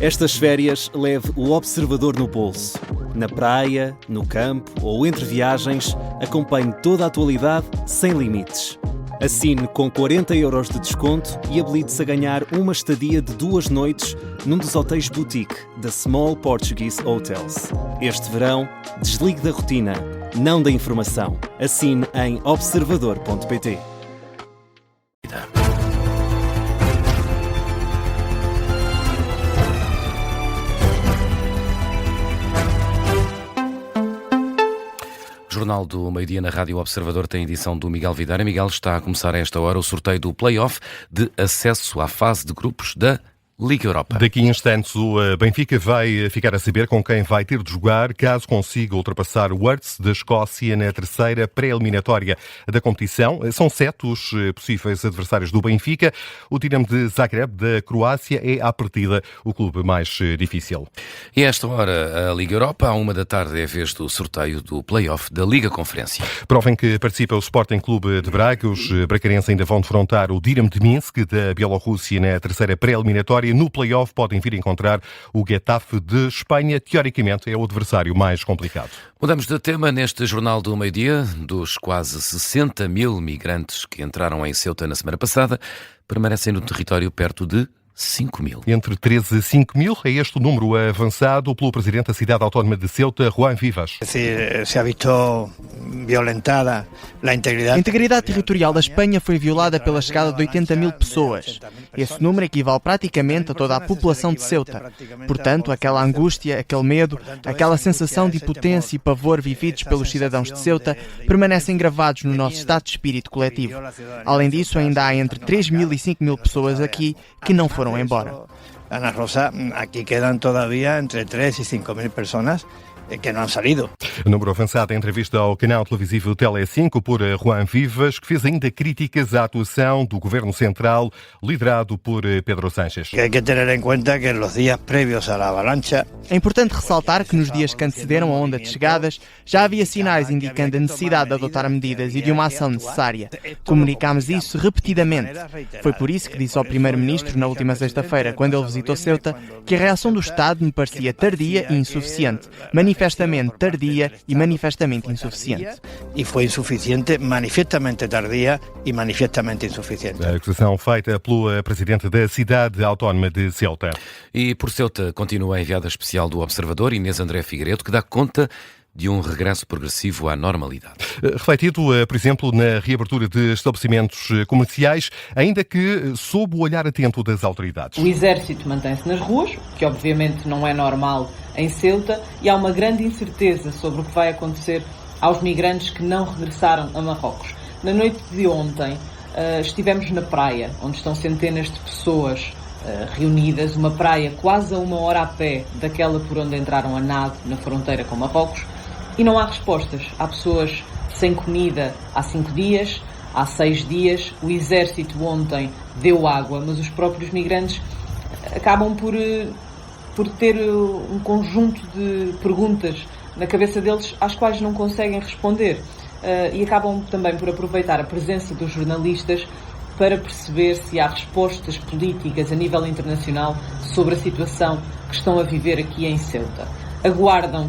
Estas férias leve o Observador no bolso. Na praia, no campo ou entre viagens, acompanhe toda a atualidade sem limites. Assine com 40€ de desconto e habilite-se a ganhar uma estadia de 2 noites num dos hotéis boutique da Small Portuguese Hotels. Este verão, desligue da rotina, não da informação. Assine em observador.pt. Jornal do Meio-Dia na Rádio Observador tem edição do Miguel Videira. Miguel, está a começar a esta hora o sorteio do play-off de acesso à fase de grupos da Liga Europa. Daqui a instantes o Benfica vai ficar a saber com quem vai ter de jogar caso consiga ultrapassar o Hearts da Escócia na terceira pré-eliminatória da competição. São 7 os possíveis adversários do Benfica. O Dinamo de Zagreb da Croácia é à partida o clube mais difícil. E a esta hora a Liga Europa, à 1 da tarde, é a vez do sorteio do play-off da Liga Conferência. Prova em que participa o Sporting Clube de Braga. Os bracarenses ainda vão defrontar o Dinamo de Minsk da Bielorrússia na terceira pré-eliminatória. No play-off podem vir encontrar o Getafe de Espanha. Teoricamente é o adversário mais complicado. Mudamos de tema neste Jornal do Meio-Dia. Dos quase 60 mil migrantes que entraram em Ceuta na semana passada, permanecem no território perto de 5 mil. Entre 13 e 5 mil é este o número avançado pelo Presidente da Cidade Autónoma de Ceuta, Juan Vivas. Se ha visto violentada a integridade territorial da Espanha foi violada pela chegada de 80 mil pessoas. Esse número equivale praticamente a toda a população de Ceuta. Portanto, aquela angústia, aquele medo, aquela sensação de impotência e pavor vividos pelos cidadãos de Ceuta permanecem gravados no nosso estado de espírito coletivo. Além disso, ainda há entre 3 mil e 5 mil pessoas aqui que não foram embora. Ana Rosa, aqui quedam todavía entre 3 e 5 mil pessoas que não han salido. Número avançado em entrevista ao canal televisivo Tele5 por Juan Vivas, que fez ainda críticas à atuação do Governo Central liderado por Pedro Sánchez. Que hay que tener en cuenta que en los días previos a la avalancha. É importante ressaltar que nos dias que antecederam a onda de chegadas já havia sinais indicando a necessidade de adotar medidas e de uma ação necessária. Comunicámos isso repetidamente. Foi por isso que disse ao Primeiro-Ministro na última sexta-feira, quando ele visitou Ceuta, que a reação do Estado me parecia tardia e insuficiente. Manifestamente tardia e manifestamente insuficiente. E foi insuficiente, manifestamente tardia e manifestamente insuficiente. A acusação feita pelo Presidente da Cidade Autónoma de Ceuta. E por Ceuta continua a enviada especial do Observador, Inês André Figueiredo, que dá conta de um regresso progressivo à normalidade. Refletido, por exemplo, na reabertura de estabelecimentos comerciais, ainda que sob o olhar atento das autoridades. O exército mantém-se nas ruas, que obviamente não é normal em Ceuta, e há uma grande incerteza sobre o que vai acontecer aos migrantes que não regressaram a Marrocos. Na noite de ontem estivemos na praia, onde estão centenas de pessoas reunidas, uma praia quase a 1 hora a pé daquela por onde entraram a nado na fronteira com Marrocos, e não há respostas. Há pessoas sem comida há 5 dias, há 6 dias, o exército ontem deu água, mas os próprios migrantes acabam por ter um conjunto de perguntas na cabeça deles às quais não conseguem responder, e acabam também por aproveitar a presença dos jornalistas para perceber se há respostas políticas a nível internacional sobre a situação que estão a viver aqui em Ceuta. Aguardam,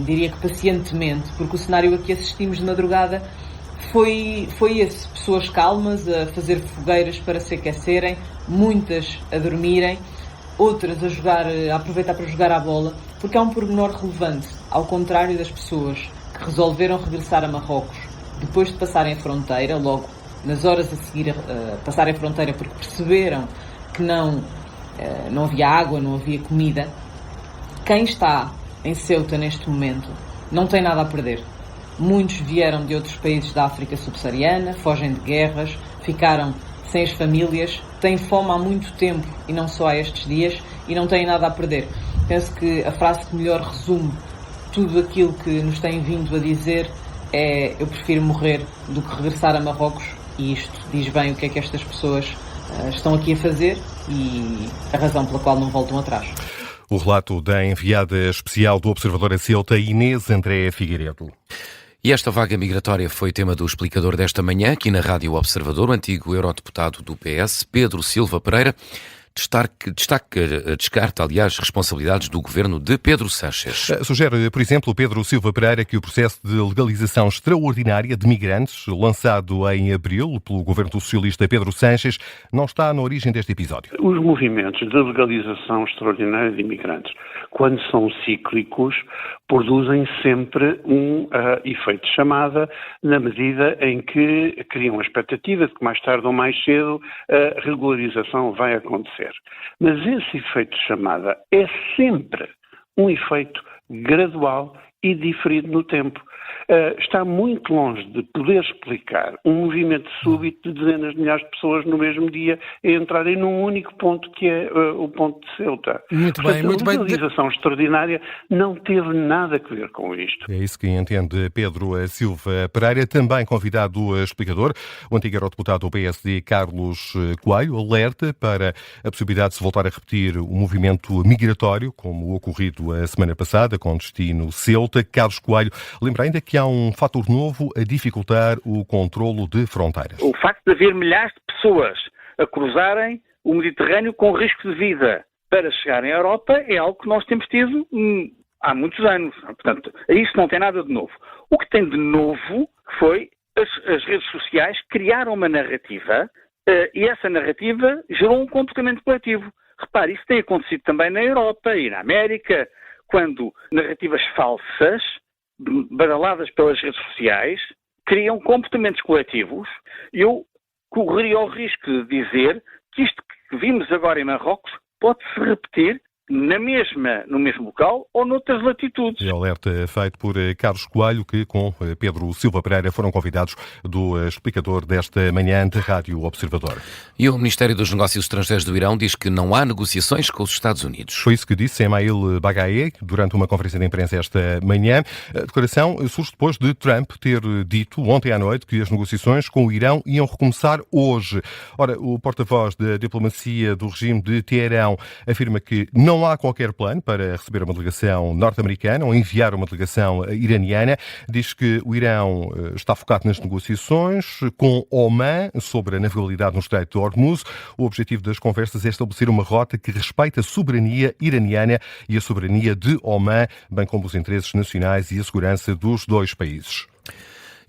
diria que pacientemente, porque o cenário a que assistimos de madrugada foi esse. Pessoas calmas a fazer fogueiras para se aquecerem, muitas a dormirem, outras a aproveitar para jogar à bola, porque há um pormenor relevante, ao contrário das pessoas que resolveram regressar a Marrocos depois de passarem a fronteira, logo nas horas a seguir a passarem a fronteira, porque perceberam que não havia água, não havia comida. Quem está em Ceuta neste momento não tem nada a perder. Muitos vieram de outros países da África subsaariana, fogem de guerras, ficaram sem as famílias, têm fome há muito tempo e não só há estes dias, e não têm nada a perder. Penso que a frase que melhor resume tudo aquilo que nos têm vindo a dizer é: eu prefiro morrer do que regressar a Marrocos, e isto diz bem o que é que estas pessoas estão aqui a fazer e a razão pela qual não voltam atrás. O relato da enviada especial do Observador a Ceuta, Inês André Figueiredo. E esta vaga migratória foi tema do explicador desta manhã, aqui na Rádio Observador. O antigo eurodeputado do PS, Pedro Silva Pereira, descarta, aliás, responsabilidades do governo de Pedro Sánchez. Sugere, por exemplo, Pedro Silva Pereira que o processo de legalização extraordinária de migrantes, lançado em abril pelo governo socialista Pedro Sánchez, não está na origem deste episódio. Os movimentos de legalização extraordinária de imigrantes, quando são cíclicos, produzem sempre um efeito de chamada, na medida em que criam a expectativa de que mais tarde ou mais cedo a regularização vai acontecer. Mas esse efeito de chamada é sempre um efeito gradual e diferido no tempo. Está muito longe de poder explicar um movimento súbito de dezenas de milhares de pessoas no mesmo dia a entrarem num único ponto que é o ponto de Ceuta. Muito bem. A legalização extraordinária não teve nada a ver com isto. É isso que entende Pedro Silva Pereira, também convidado a explicador. O antigo eurodeputado do PSD, Carlos Coelho, alerta para a possibilidade de se voltar a repetir o movimento migratório, como o ocorrido a semana passada, com destino Ceuta. Carlos Coelho lembra ainda que há um fator novo a dificultar o controlo de fronteiras. O facto de haver milhares de pessoas a cruzarem o Mediterrâneo com risco de vida para chegarem à Europa é algo que nós temos tido há muitos anos. Portanto, isso não tem nada de novo. O que tem de novo foi as redes sociais criaram uma narrativa e essa narrativa gerou um comportamento coletivo. Repare, isso tem acontecido também na Europa e na América, quando narrativas falsas badaladas pelas redes sociais, criam comportamentos coletivos. Eu correria o risco de dizer que isto que vimos agora em Marrocos pode-se repetir no mesmo local ou noutras latitudes. É o alerta feito por Carlos Coelho, que com Pedro Silva Pereira foram convidados do explicador desta manhã da Rádio Observador. E o Ministério dos Negócios Estrangeiros do Irão diz que não há negociações com os Estados Unidos. Foi isso que disse Email Bagaei durante uma conferência de imprensa esta manhã. A declaração surge depois de Trump ter dito ontem à noite que as negociações com o Irão iam recomeçar hoje. Ora, o porta-voz da diplomacia do regime de Teherão afirma que não há qualquer plano para receber uma delegação norte-americana ou enviar uma delegação iraniana. Diz que o Irão está focado nas negociações com Oman sobre a navegabilidade no Estreito de Hormuz. O objetivo das conversas é estabelecer uma rota que respeite a soberania iraniana e a soberania de Oman, bem como os interesses nacionais e a segurança dos dois países.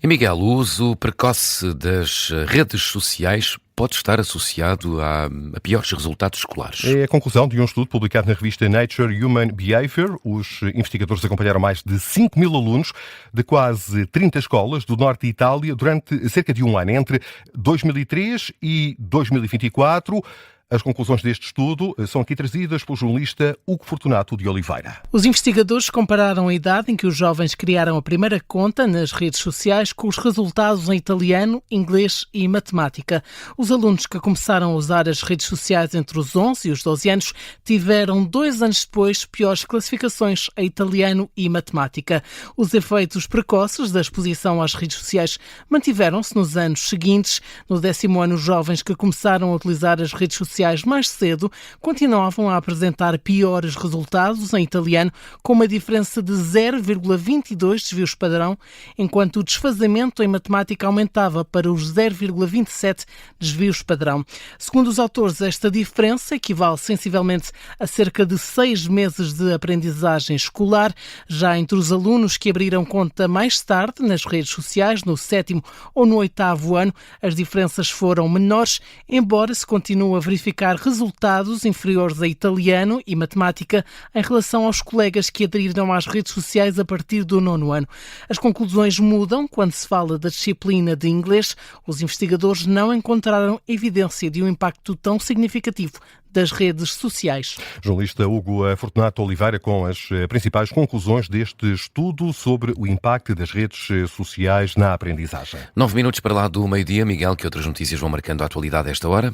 E Miguel, o uso precoce das redes sociais pode estar associado a piores resultados escolares. É a conclusão de um estudo publicado na revista Nature Human Behavior. Os investigadores acompanharam mais de 5 mil alunos de quase 30 escolas do norte de Itália durante cerca de um ano, entre 2003 e 2024. As conclusões deste estudo são aqui trazidas pelo jornalista Hugo Fortunato de Oliveira. Os investigadores compararam a idade em que os jovens criaram a primeira conta nas redes sociais com os resultados em italiano, inglês e matemática. Os alunos que começaram a usar as redes sociais entre os 11 e os 12 anos tiveram 2 anos depois piores classificações em italiano e matemática. Os efeitos precoces da exposição às redes sociais mantiveram-se nos anos seguintes. No 10º ano, os jovens que começaram a utilizar as redes sociais mais cedo continuavam a apresentar piores resultados em italiano, com uma diferença de 0,22 desvios padrão, enquanto o desfazamento em matemática aumentava para os 0,27 desvios padrão. Segundo os autores, esta diferença equivale sensivelmente a cerca de 6 meses de aprendizagem escolar. Já entre os alunos que abriram conta mais tarde nas redes sociais, no 7º ou no 8º ano, as diferenças foram menores, embora se continue a verificar resultados inferiores a italiano e matemática em relação aos colegas que aderiram às redes sociais a partir do 9º ano. As conclusões mudam quando se fala da disciplina de inglês. Os investigadores não encontraram evidência de um impacto tão significativo das redes sociais. Jornalista Hugo Fortunato Oliveira com as principais conclusões deste estudo sobre o impacto das redes sociais na aprendizagem. 9 minutos para lá do meio-dia. Miguel, que outras notícias vão marcando a atualidade a esta hora?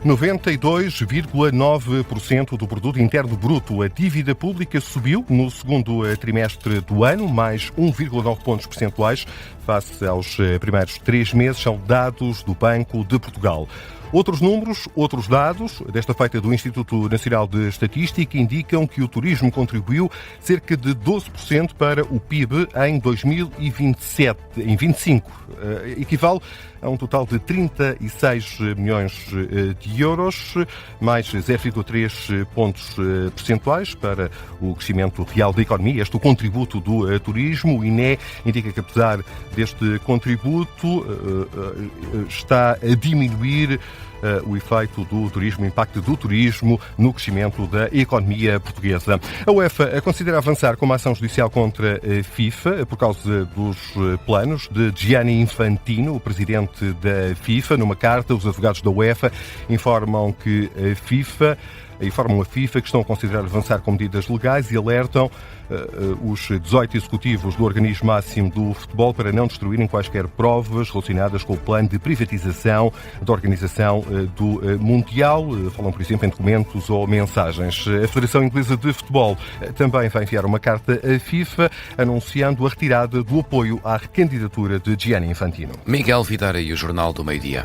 92,9% do produto interno bruto. A dívida pública subiu no segundo trimestre do ano, mais 1,9 pontos percentuais face aos primeiros 3 meses, são dados do Banco de Portugal. Outros números, outros dados, desta feita do Instituto Nacional de Estatística, indicam que o turismo contribuiu cerca de 12% para o PIB em 2025. Equivale a a um total de 36 milhões de euros, mais 0,3 pontos percentuais para o crescimento real da economia. Este é o contributo do turismo. O INE indica que, apesar deste contributo, está a diminuir o efeito do turismo, o impacto do turismo no crescimento da economia portuguesa. A UEFA considera avançar com uma ação judicial contra a FIFA por causa dos planos de Gianni Infantino, o presidente da FIFA. Numa carta, os advogados da UEFA informam a FIFA que estão a considerar avançar com medidas legais e alertam os 18 executivos do organismo máximo do futebol para não destruírem quaisquer provas relacionadas com o plano de privatização da organização do Mundial. Falam, por exemplo, em documentos ou mensagens. A Federação Inglesa de Futebol também vai enviar uma carta à FIFA anunciando a retirada do apoio à recandidatura de Gianni Infantino. Miguel Vidara e o Jornal do Meio-Dia.